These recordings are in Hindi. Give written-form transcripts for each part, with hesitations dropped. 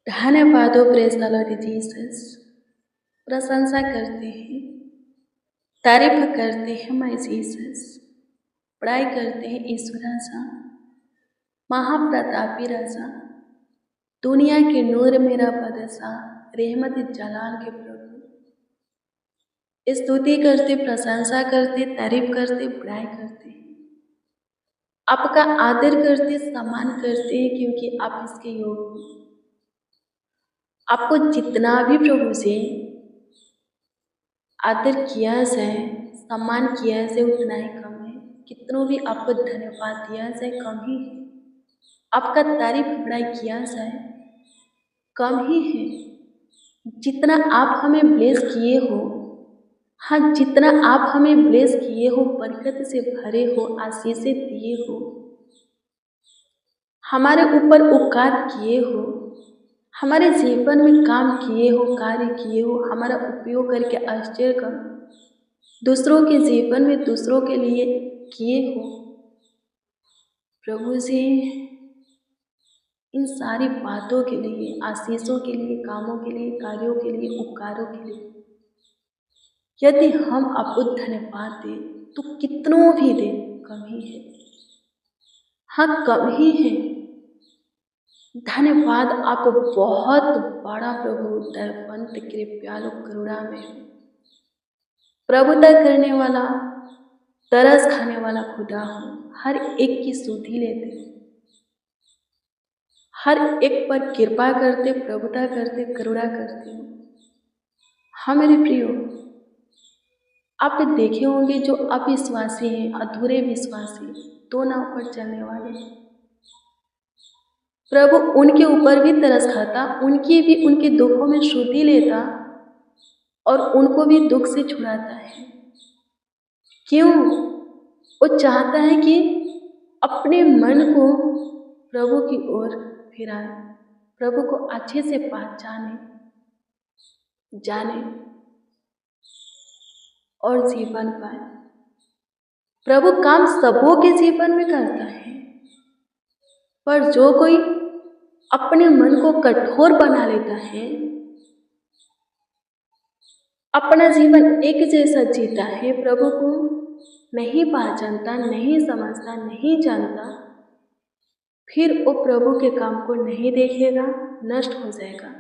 धन्यवाद हो प्रेज़ द लॉर्ड जीसस। प्रशंसा करते हैं, तारीफ करते हैं मैं जीसस। बड़ाई करते हैं ईश्वर राजा, महाप्रतापी राजा, दुनिया के नूर मेरा बादशाह, रहमत जलाल के प्रभु। स्तुति करते, प्रशंसा करते, तारीफ करते, बड़ाई करते हैं, आपका आदर करते, सम्मान करते हैं, क्योंकि आप इसके योग्य हो। आपको जितना भी प्रभु से आदर किया जाए, सम्मान किया जाए, उतना ही कम है। कितनों भी आपको धन्यवाद दिया जाए, कम ही है। आपका तारीफ बड़ाई किया जाए, कम ही है। जितना आप हमें ब्लेस किए हो, हाँ, जितना आप हमें ब्लेस किए हो, बरकत से भरे हो, आशीषें दिए हो, हमारे ऊपर उपकार किए हो, हमारे जीवन में काम किए हो, कार्य किए हो, हमारा उपयोग करके आश्चर्य कर दूसरों के जीवन में दूसरों के लिए किए हो। प्रभु जी, इन सारी बातों के लिए, आशीषों के लिए, कामों के लिए, कार्यों के लिए, उपकारों के लिए यदि हम आपको धन्यवाद दें तो कितनों भी दें, कम ही है। हाँ, कम ही है। धन्यवाद, आप बहुत बड़ा प्रभु, दयावंत, कृपालु, करुणामय हो, प्रभुता करने वाला, तरस खाने वाला खुदा हो। हर एक की सुधि लेते, हर एक पर कृपा करते, प्रभुता करते, करुणा करते हो। हाँ मेरे प्रियो, आप देखे होंगे जो अविश्वासी हैं, अधूरे विश्वासी, दो नाव पर चलने वाले, प्रभु उनके ऊपर भी तरस खाता, उनके दुखों में सुधि लेता और उनको भी दुख से छुड़ाता है। क्यों? वो चाहता है कि अपने मन को प्रभु की ओर फिराए, प्रभु को अच्छे से पहचाने, जाने और जीवन पाए। प्रभु काम सबों के जीवन में करता है, पर जो कोई अपने मन को कठोर बना लेता है, अपना जीवन एक जैसा जीता है, प्रभु को नहीं पहचानता, नहीं समझता, नहीं जानता, फिर वो प्रभु के काम को नहीं देखेगा, नष्ट हो जाएगा,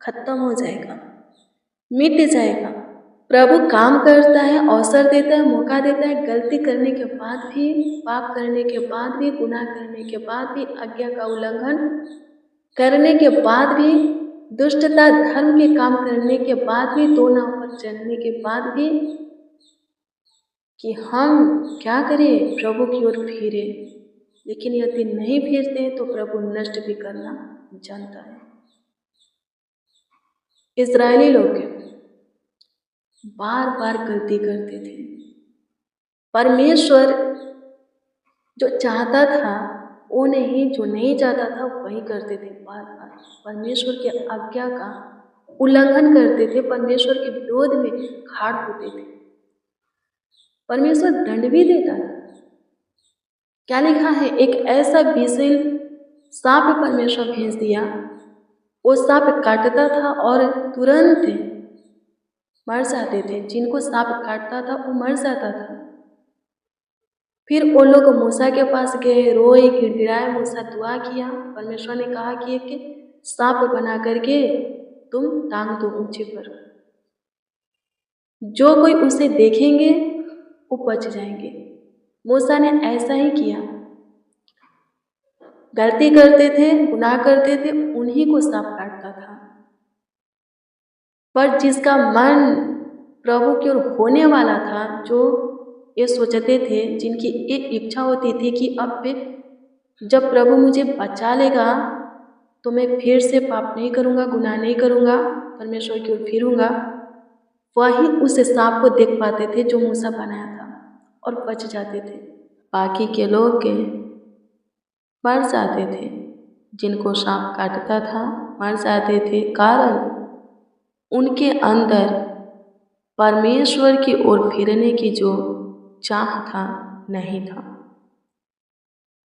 खत्म हो जाएगा, मिट जाएगा। प्रभु काम करता है, अवसर देता है, मौका देता है, गलती करने के बाद भी, पाप करने के बाद भी, गुनाह करने के बाद भी, आज्ञा का उल्लंघन करने के बाद भी, दुष्टता धर्म के काम करने के बाद भी, दो नाव पर चलने के बाद भी, कि हम क्या करें, प्रभु की ओर फिरे। लेकिन यदि नहीं फिरते तो प्रभु नष्ट भी करना जानता है। इस्राएली लोग बार बार गलती करते थे। परमेश्वर जो चाहता था वो नहीं, जो नहीं चाहता था वही करते थे। बार बार परमेश्वर की आज्ञा का उल्लंघन करते थे, परमेश्वर के विरोध में खड़ा होते थे। परमेश्वर दंड भी देता था। क्या लिखा है? एक ऐसा विषैल सांप परमेश्वर भेज दिया, वो सांप काटता था और तुरंत मर जाते थे। जिनको सांप काटता था वो मर जाता था। फिर वो लोग मूसा के पास गए, रोए, गिड़गिड़ाए, मूसा दुआ किया। परमेश्वर ने कहा कि एक सांप बना करके तुम टांग दो ऊंचे पर, जो कोई उसे देखेंगे वो बच जाएंगे। मूसा ने ऐसा ही किया। गलती करते थे, गुनाह करते थे, उन्हीं को सांप काटता था। पर जिसका मन प्रभु की ओर होने वाला था, जो ये सोचते थे, जिनकी एक इच्छा होती थी कि अब जब प्रभु मुझे बचा लेगा तो मैं फिर से पाप नहीं करूँगा, गुनाह नहीं करूँगा, परमेश्वर की ओर फिरूँगा, वही उस सांप को देख पाते थे जो मूसा बनाया था और बच जाते थे। बाकी के लोग मर जाते थे। जिनको सांप काटता था मर जाते थे, कारण उनके अंदर परमेश्वर की ओर फिरने की जो चाह था नहीं था,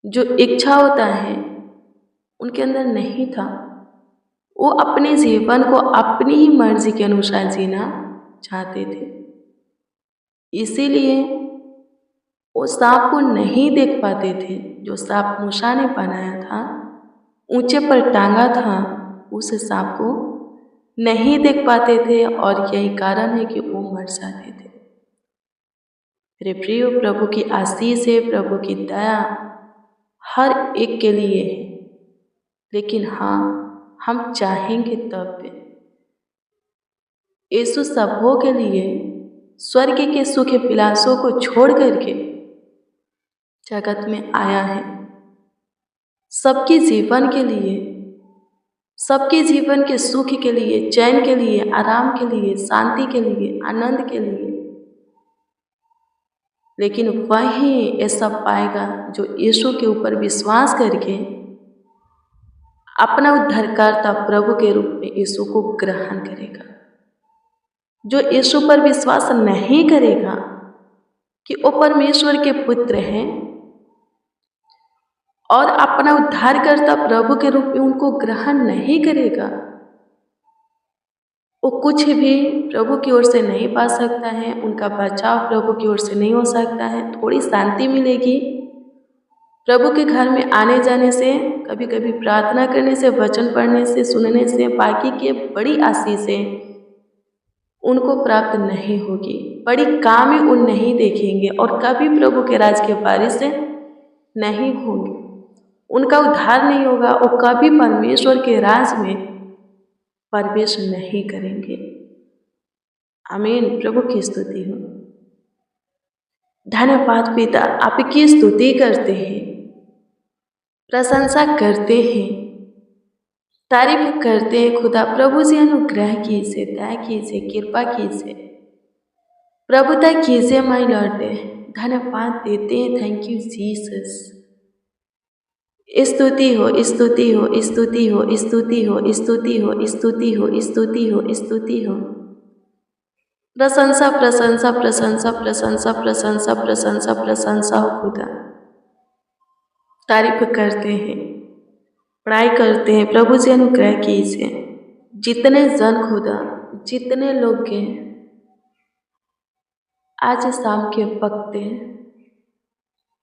जो इच्छा होता है उनके अंदर नहीं था। वो अपने जीवन को अपनी ही मर्जी के अनुसार जीना चाहते थे। इसीलिए वो सांप को नहीं देख पाते थे। जो सांप मूसा ने बनाया था, ऊंचे पर टांगा था, उस सांप को नहीं देख पाते थे और यही कारण है कि वो मर जाते थे। मेरे प्रिय, प्रभु की आशीष है, प्रभु की दया हर एक के लिए है, लेकिन हाँ, हम चाहेंगे तब भी। यीशु सबों के लिए स्वर्ग के सुख विलासों को छोड़ करके जगत में आया है, सबके जीवन के लिए, सबके जीवन के सुख के लिए, चैन के लिए, आराम के लिए, शांति के लिए, आनंद के लिए। लेकिन वही ये सब पाएगा जो यीशु के ऊपर विश्वास करके अपना उद्धारकर्ता प्रभु के रूप में यीशु को ग्रहण करेगा। जो यीशु पर विश्वास नहीं करेगा कि वो परमेश्वर के पुत्र हैं और अपना उद्धारकर्ता प्रभु के रूप में उनको ग्रहण नहीं करेगा, वो कुछ भी प्रभु की ओर से नहीं पा सकता है। उनका बचाव प्रभु की ओर से नहीं हो सकता है। थोड़ी शांति मिलेगी प्रभु के घर में आने जाने से, कभी कभी प्रार्थना करने से, वचन पढ़ने से, सुनने से, बाकी के बड़ी आशीषें उनको प्राप्त नहीं होगी, बड़ी कामें उन नहीं देखेंगे और कभी प्रभु के राज के वारिस से नहीं होंगे। उनका उद्धार नहीं होगा, वो कभी परमेश्वर के राज में प्रवेश नहीं करेंगे। आमीन। प्रभु की स्तुति हो। धन्यवाद पिता, आपकी स्तुति करते हैं, प्रशंसा करते हैं, तारीफ करते हैं। खुदा प्रभु जी अनुग्रह कीजिए, दया कीजिए, कृपा कीजिए, प्रभुता कीजिए माय लॉर्ड। धन्यवाद देते हैं। Thank you Jesus. स्तुति हो, स्तुति हो, स्तुति हो, स्तुति हो, स्तुति हो, स्तुति हो, स्तुति हो, स्तुति हो। प्रशंसा प्रशंसा प्रशंसा प्रशंसा प्रशंसा प्रशंसा प्रशंसा हो खुदा। तारीफ करते हैं, पढ़ाई करते हैं। प्रभु जी अनुग्रह कीजिए। जितने जन खुदा, जितने लोग हैं आज शाम के वक्त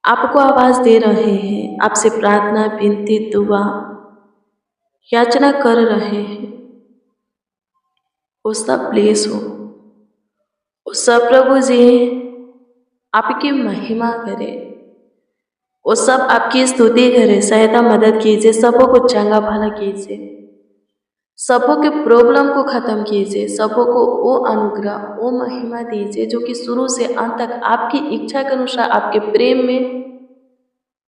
आपको आवाज़ दे रहे हैं, आपसे प्रार्थना, विनती, दुआ, याचना कर रहे हैं, वो सब ब्लेस हो, वो सब प्रभु जी आपकी महिमा करे, वो सब आपकी स्तुति करे, सहायता मदद कीजिए, सबों को चंगा भला कीजिए, सबों के प्रॉब्लम को ख़त्म कीजिए, सबों को वो अनुग्रह, वो महिमा दीजिए जो कि शुरू से अंत तक आपकी इच्छा के अनुसार आपके प्रेम में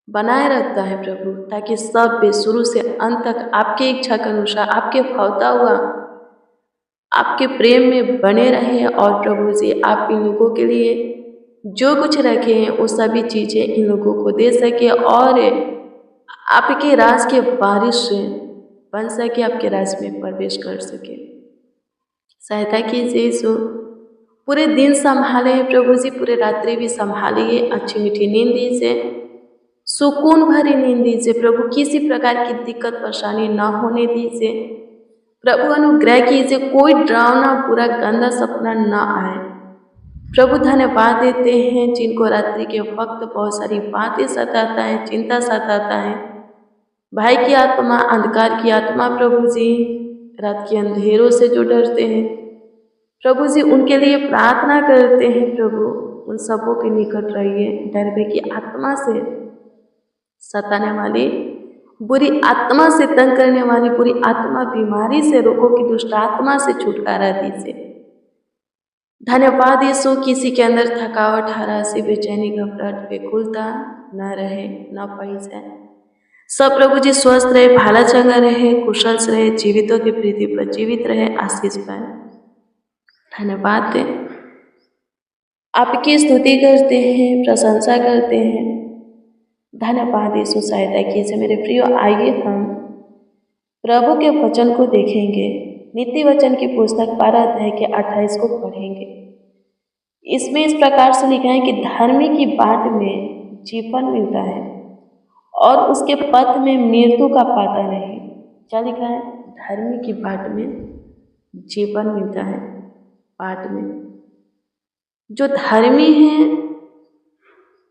बनाए रखता है प्रभु, ताकि सब भी शुरू से अंत तक आपके इच्छा के अनुसार, आपके भावता हुआ, आपके प्रेम में बने रहे। और प्रभु जी आप इन लोगों के लिए जो कुछ रखे हैं वो सभी चीज़ें इन लोगों को दे सके और आपके राज के वारिस बन सके, आपके राज में प्रवेश कर सके। सहायता कीजिए यीशु। पूरे दिन संभाले प्रभु जी, पूरे रात्रि भी संभालिए, अच्छी मीठी नींद दीजिए, सुकून भरी नींद दीजिए प्रभु। किसी प्रकार की दिक्कत परेशानी ना होने दीजिए प्रभु। अनुग्रह कीजिए, कोई डरावना बुरा गंदा सपना ना आए प्रभु। धन्यवाद देते हैं जिनको रात्रि के वक्त बहुत सारी बातें सताता है, चिंता सताता है, भाई की आत्मा, अंधकार की आत्मा प्रभु जी, रात के अंधेरों से जो डरते हैं प्रभु जी, उनके लिए प्रार्थना करते हैं प्रभु। उन सबों के निकट रहिए। डर भय की आत्मा से, सताने वाली बुरी आत्मा से, तंग करने वाली बुरी आत्मा, बीमारी से, रोगों की दुष्ट आत्मा से छुटकारा दीजिए। धन्यवाद यीशु। किसी के अंदर थकावट, हरासी, बेचैनी, घबराहट, व्याकुलता न रहे, न पाई जाए। सब प्रभु जी स्वस्थ रहे, भाला चंगा रहे, कुशल रहे, जीवितों की पृथ्वी पर जीवित रहे, आशीष पाए। धन्यवाद दें, आपकी स्तुति करते हैं, प्रशंसा करते हैं। धन्यवाद यीशु। सहायता कीजिए मेरे प्रियो। आइए हम प्रभु के वचन को देखेंगे। नीति वचन की पुस्तक 12 अध्याय के 28 को पढ़ेंगे। इसमें इस प्रकार से लिखा है कि धर्मी की बाट में जीवन मिलता है और उसके पथ में मृत्यु का पाता नहीं। क्या लिखा है? धर्मी की बाट में जीवन मिलता है। बाट में जो धर्मी हैं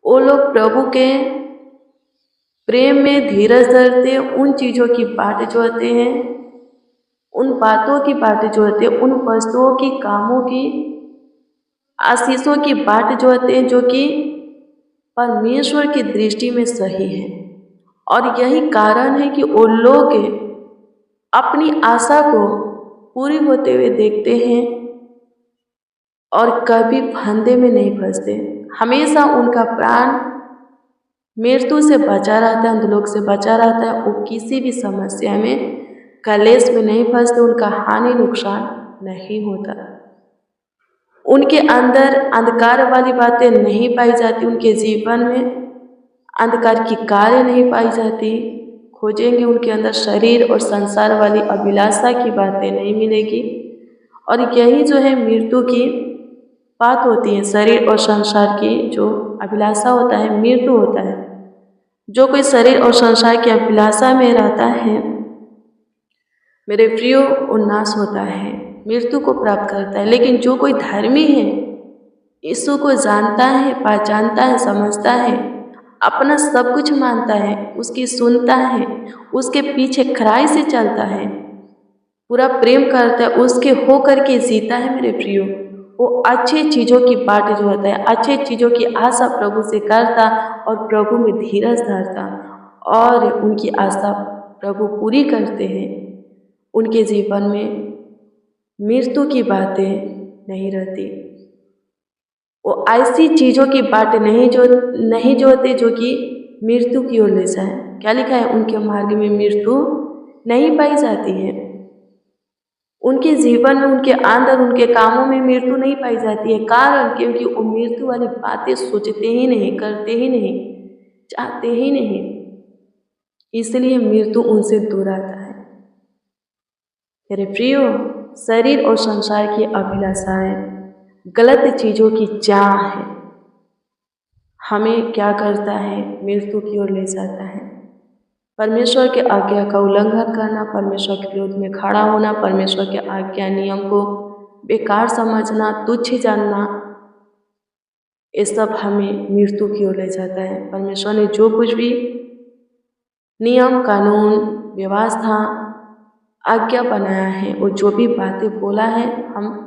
वो लोग प्रभु के प्रेम में धीरज धरते, उन चीज़ों की बाट जोहते हैं, उन बातों की बाट जोहते हैं, उन वस्तुओं की, कामों की, आशीषों की बाट जोहते हैं जो कि परमेश्वर की दृष्टि में सही है। और यही कारण है कि वो लोग अपनी आशा को पूरी होते हुए देखते हैं और कभी फंदे में नहीं फंसते। हमेशा उनका प्राण मृत्यु से बचा रहता है, अंधलोक से बचा रहता है। वो किसी भी समस्या में, कलेश में नहीं फंसते, उनका हानि नुकसान नहीं होता। उनके अंदर अंधकार वाली बातें नहीं पाई जाती, उनके जीवन में अंधकार की कार्य नहीं पाई जाती। खोजेंगे उनके अंदर शरीर और संसार वाली अभिलाषा की बातें नहीं मिलेगी। और यही जो है मृत्यु की बात होती है, शरीर और संसार की जो अभिलाषा होता है, मृत्यु होता है। जो कोई शरीर और संसार की अभिलाषा में रहता है मेरे प्रियो, वो नाश होता है, मृत्यु को प्राप्त करता है। लेकिन जो कोई धर्मी है, यीशु को जानता है, पहचानता है, समझता है, अपना सब कुछ मानता है, उसकी सुनता है, उसके पीछे खराई से चलता है, पूरा प्रेम करता है, उसके हो करके जीता है मेरे प्रियो, वो अच्छी चीज़ों की बाट जो होता है, अच्छी चीज़ों की आशा प्रभु से करता और प्रभु में धीरज धरता और उनकी आशा प्रभु पूरी करते हैं। उनके जीवन में मृत्यु की बातें नहीं रहती। वो ऐसी चीज़ों की बातें नहीं जोते जो कि मृत्यु की ओर ले जाए। क्या लिखा है? उनके मार्ग में मृत्यु नहीं पाई जाती है। उनके जीवन में, उनके अंदर, उनके कामों में मृत्यु नहीं पाई जाती है। कारण क्योंकि वो मृत्यु वाली बातें सोचते ही नहीं, करते ही नहीं, चाहते ही नहीं, इसलिए मृत्यु उनसे दूर आता है। मेरे प्रियो, शरीर और संसार की अभिलाषाएं, गलत चीज़ों की चाह है, हमें क्या करता है? मृत्यु की ओर ले जाता है। परमेश्वर के आज्ञा का उल्लंघन करना, परमेश्वर के विरोध में खड़ा होना, परमेश्वर के आज्ञा नियम को बेकार समझना, तुच्छ जानना, ये सब हमें मृत्यु की ओर ले जाता है। परमेश्वर ने जो कुछ भी नियम, कानून, व्यवस्था, आज्ञा बनाया है, वो जो भी बातें बोला है, हम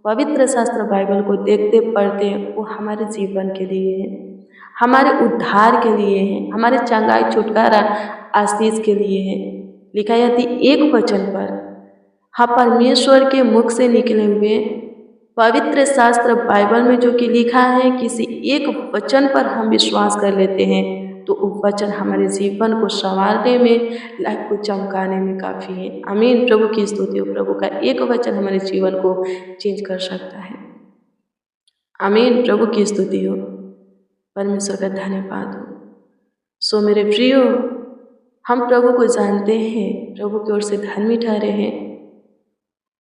पवित्र शास्त्र बाइबल को देखते पढ़ते, वो हमारे जीवन के लिए है, हमारे उद्धार के लिए है, हमारे चंगाई, छुटकारा, आशीष के लिए है। लिखा यदि एक वचन पर, हाँ, परमेश्वर के मुख से निकले हुए पवित्र शास्त्र बाइबल में जो कि लिखा है, किसी एक वचन पर हम विश्वास कर लेते हैं तो वो वचन हमारे जीवन को संवारने में, लाइफ को चमकाने में काफ़ी है। आमीन। प्रभु की स्तुति हो। प्रभु का एक वचन हमारे जीवन को चेंज कर सकता है। आमीन। प्रभु की स्तुति हो। परमेश्वर का धन्यवाद हो। सो मेरे प्रियो, हम प्रभु को जानते हैं, प्रभु की ओर से धर्मी ठहरे हैं।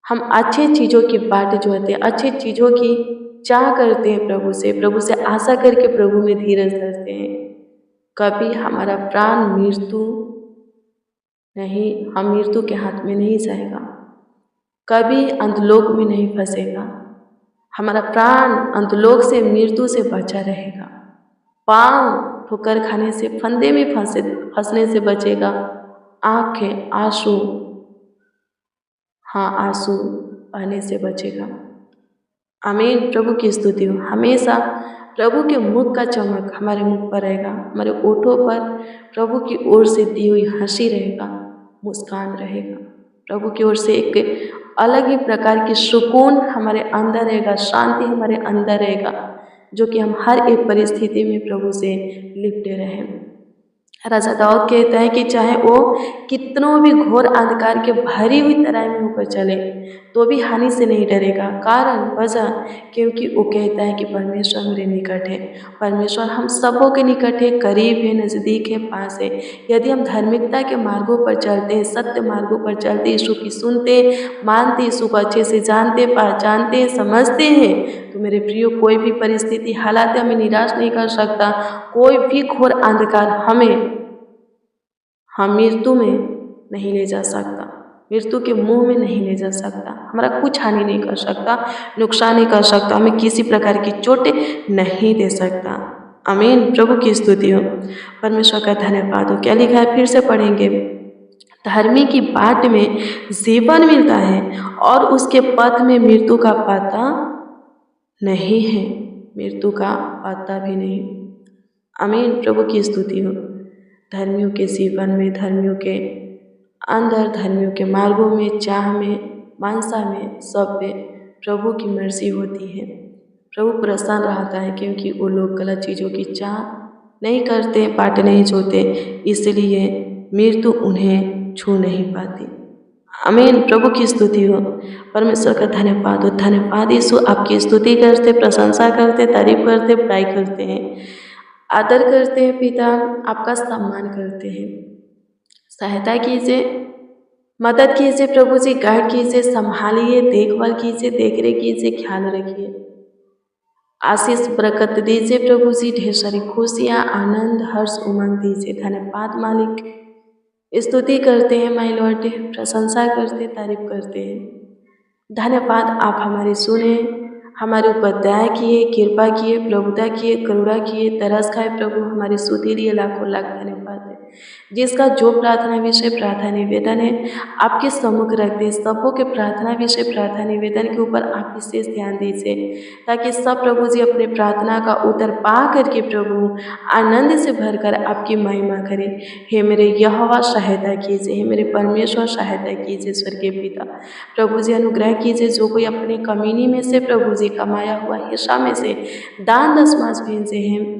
हम अच्छी चीज़ों की बाट जोहते हैं, अच्छी चीज़ों की चाह करते हैं, प्रभु से आशा करके प्रभु में धीरज धरते हैं। कभी हमारा प्राण मृत्यु नहीं, हम मृत्यु के हाथ में नहीं जाएगा, कभी अंधलोक में नहीं फंसेगा। हमारा प्राण अंधलोक से, मृत्यु से बचा रहेगा। पाँव ठोकर खाने से, फंदे में फंसने से बचेगा। आंखें आंसू, हाँ, आंसू बहने से बचेगा। आमीन। प्रभु की स्तुति हो। हमेशा प्रभु के मुख का चमक हमारे मुख पर रहेगा, हमारे ओठों पर प्रभु की ओर से दी हुई हंसी रहेगा, मुस्कान रहेगा। प्रभु की ओर से एक अलग ही प्रकार की सुकून हमारे अंदर रहेगा, शांति हमारे अंदर रहेगा, जो कि हम हर एक परिस्थिति में प्रभु से लिपटे रहें। राजा दाऊद कहता है कि चाहे वो कितनों भी घोर अंधकार के भरी हुई तराई में होकर चले तो भी हानि से नहीं डरेगा। कारण वजह, क्योंकि वो कहता है कि परमेश्वर मेरे निकट है। परमेश्वर हम सबों के निकट है, करीब है, नज़दीक है, पास है। यदि हम धार्मिकता के मार्गों पर चलते हैं, सत्य मार्गों पर चलते, यीशु की सुनते, मानते, यीशु को अच्छे से जानते, पहचानते, समझते हैं, तो मेरे प्रियो, कोई भी परिस्थिति, हालात हमें निराश नहीं कर सकता। कोई भी घोर अंधकार हमें मृत्यु में नहीं ले जा सकता। मृत्यु के मुंह में नहीं ले जा सकता, हमारा कुछ हानि नहीं कर सकता, नुकसान नहीं कर सकता, हमें किसी प्रकार की चोटें नहीं दे सकता। आमीन। प्रभु की स्तुति हो, परमेश्वर का धन्यवाद हो। क्या लिखा है, फिर से पढ़ेंगे। धर्मी की बाट में जीवन मिलता है और उसके पथ में मृत्यु का पता नहीं है, मृत्यु का पता भी नहीं। आमीन। प्रभु की स्तुति हो। धर्मियों के जीवन में, धर्मियों के अंदर, धर्मियों के मार्गों में, चाह में, मानसा में, सब में प्रभु की मर्जी होती है। प्रभु प्रसन्न रहता है क्योंकि वो लोग गलत चीज़ों की चाह नहीं करते, बाट नहीं जोते, इसलिए मृत्यु उन्हें छू नहीं पाती। आमीन। प्रभु की स्तुति हो, परमेश्वर का धन्यवाद हो। धन्यवाद यीशु, आपकी स्तुति करते, प्रशंसा करते, तारीफ करते, बड़ाई करते हैं, आदर करते हैं पिता, आपका सम्मान करते हैं। सहायता कीजिए, मदद कीजिए प्रभु जी, गाइड कीजिए, संभालिए, देखभाल कीजिए, देख रेख कीजिए, ख्याल रखिए, आशीष बरकत दीजिए प्रभु जी, ढेर सारी खुशियाँ, आनंद, हर्ष, उमंग दीजिए। धन्यवाद मालिक, स्तुति करते हैं माय लॉर्ड, प्रशंसा करते, तारीफ करते हैं। धन्यवाद, आप हमारी सुने, हमारे ऊपर दया किए, कृपा किए, प्रभुता किए, करुणा किए, तरस खाए प्रभु, हमारी स्तुति लिए लाखों लाख धन्यवाद है। जिसका जो प्रार्थना विषय, प्रार्थना निवेदन है, आपके सम्मुख रख दे। सबों के प्रार्थना विषय, प्रार्थना निवेदन के ऊपर आप विशेष ध्यान दीजिए, ताकि सब प्रभु जी अपने प्रार्थना का उत्तर पा करके प्रभु आनंद से भरकर आपकी महिमा करें। हे मेरे यहोवा सहायता कीजिए, हे मेरे परमेश्वर सहायता कीजिए। स्वर्गीय पिता प्रभु जी अनुग्रह कीजिए, जो कोई अपनी कमीनी में से प्रभु जी कमाया हुआ हिस्सा में से दान दशमांश भेजे हैं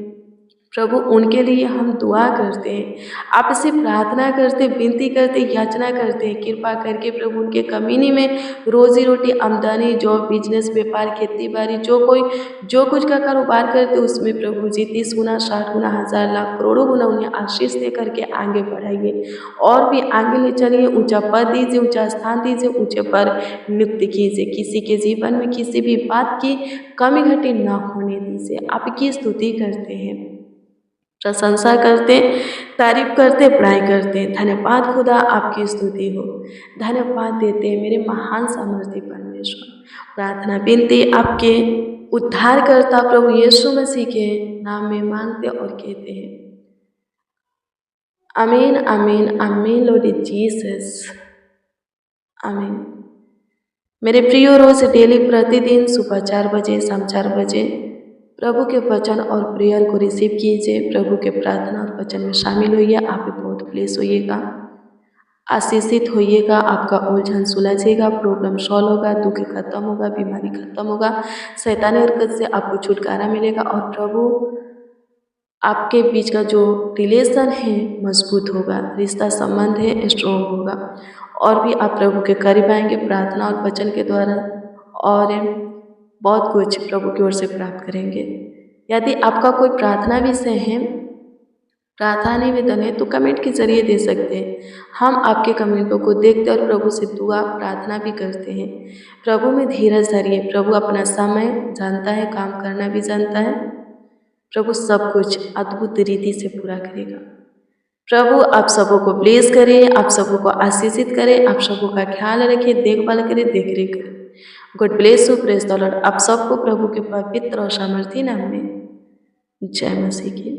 प्रभु, उनके लिए हम दुआ करते हैं, आपसे प्रार्थना करते, विनती करते, याचना करते हैं, कृपा करके प्रभु उनके कमीनी में रोजी रोटी, आमदनी, जॉब, बिजनेस, व्यापार, खेती बाड़ी, जो कुछ का कारोबार करते उसमें प्रभु जी 30 गुना, 60 गुना, 1000 लाख, करोड़ों गुना उन्हें आशीष दे करके आगे बढ़ाइए और भी आगे ले चलिए। ऊंचा पद दीजिए, ऊंचा स्थान दीजिए, ऊंचे पर नियुक्त कीजिए। किसी के जीवन में किसी भी बात की कमी घटी न होने दीजिए। आपकी स्तुति करते हैं, प्रशंसा करते, तारीफ करते, बड़ाई करते। धन्यवाद खुदा, आपकी स्तुति हो। धन्यवाद देते मेरे महान सामर्थी परमेश्वर। प्रार्थना विनती आपके उद्धारकर्ता प्रभु यीशु मसीह के नाम में मांगते और कहते हैं, आमीन, आमीन, आमीन। लॉर्ड जीसस, आमीन। मेरे प्रियो, रोज डेली प्रतिदिन सुबह 4 बजे, शाम 4 बजे प्रभु के वचन और प्रेयर को रिसीव कीजिए। प्रभु के प्रार्थना और वचन में शामिल होइए। आप भी बहुत ब्लेस होइएगा, आशीषित होइएगा, आपका उलझन सुलझेगा, प्रॉब्लम सॉल्व होगा, दुख खत्म होगा, बीमारी खत्म होगा, शैतानी हरकत से आपको छुटकारा मिलेगा और प्रभु आपके बीच का जो रिलेशन है मजबूत होगा, रिश्ता संबंध है स्ट्रॉन्ग होगा और भी आप प्रभु के करीब आएंगे प्रार्थना और वचन के द्वारा और बहुत कुछ प्रभु की ओर से प्राप्त करेंगे। यदि आपका कोई प्रार्थना विषय है, प्रार्थना निवेदन है, तो कमेंट के जरिए दे सकते हैं। हम आपके कमेंटों को देखते और प्रभु से दुआ प्रार्थना भी करते हैं। प्रभु में धीरज धरिए, प्रभु अपना समय जानता है, काम करना भी जानता है। प्रभु सब कुछ अद्भुत रीति से पूरा करेगा। प्रभु आप सबों को ब्लेस करे, आप सबों को आशीषित करे, आप सबों का ख्याल रखे, देखभाल करे, देख रेख करे। God bless you, praise the Lord. आप सबको प्रभु के पवित्र और सामर्थी नाम में जय मसीह की।